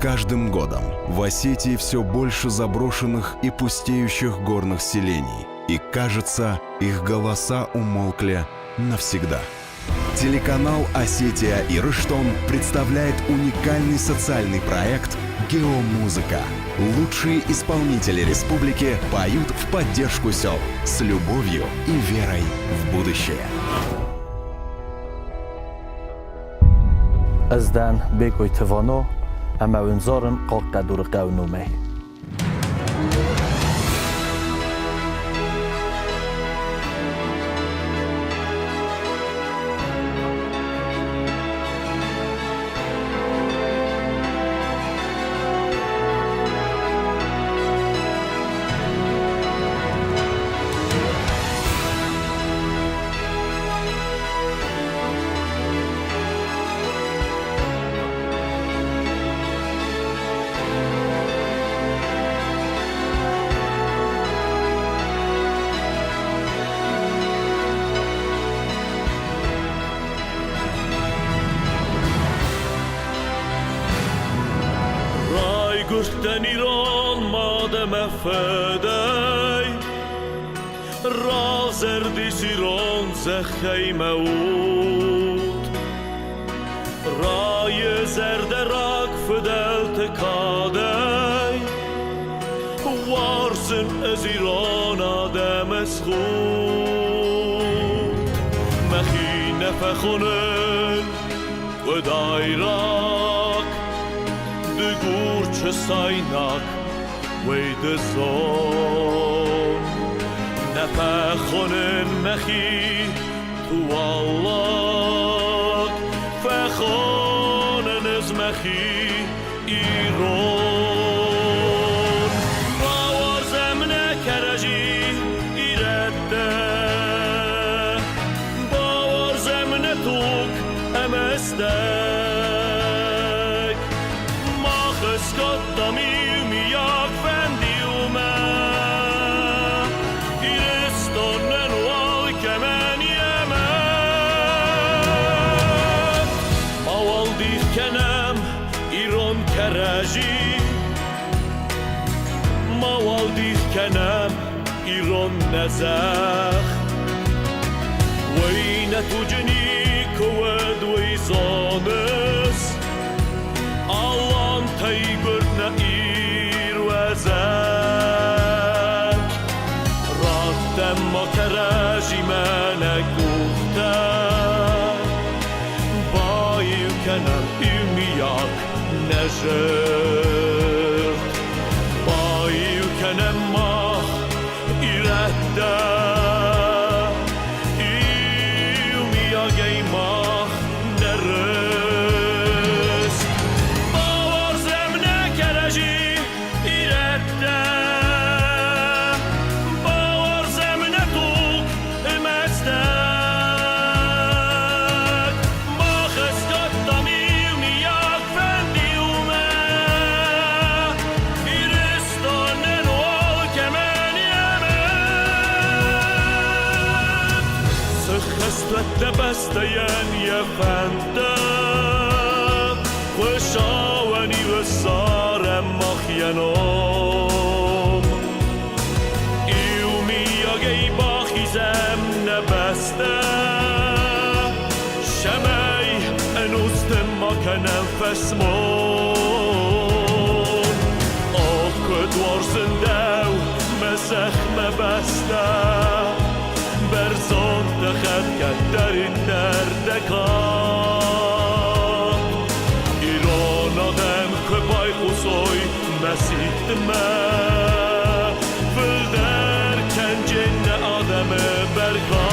каждым годом в Осетии все больше заброшенных и пустеющих горных селений. И кажется, их голоса умолкли навсегда. Телеканал «Осетия и Рыштон» представляет уникальный социальный проект «Геомузыка». Лучшие исполнители республики поют в поддержку сел с любовью и верой в будущее. ازدان بیکوی توانو اما ونزارن قاق دور قونومه گشتن ایران مادم فدای رازردی سیران زخی موت رای زرد راک فدل تکادای وارسن از ایران آدم از خود مخی نفخونن و دایراک دگور چه سایناک وید زون نفخونن مخی تو والله فخونن از مخی ایران باورزم نکرجی ایرده باورزم نتوک امستک ما خسکت دمیو میاک فندیومه ایرستانن وال کمن یمه ماوال دیخ کنم ایران کرجی ماوال دیخ کنم ایران نزخ وی نتوجنی کود وی زانس آلان تیگرد نئیر وزک راتم ما کرجی منک گفته بایو کنم ایمیاک نجرد بایو کنم ما ایرده ایمیاک ایما نرست باورزم نکرجی ایرده باورزم نتوک مستک ما خسکت دمیو میاک فندیومه ایرستانن وال کمن یمه سخستت دبستین یفنده خوشاونی و سارم مخینم ایومی اگه باخیزم نبسته شمی انوستم ما کنم فسمون آکد وارزنده و مزخم بسته برزان دخد کد در این دردکان ایران آدم که بای خوزوی مسیح دمه فل در کنجن آدم برکان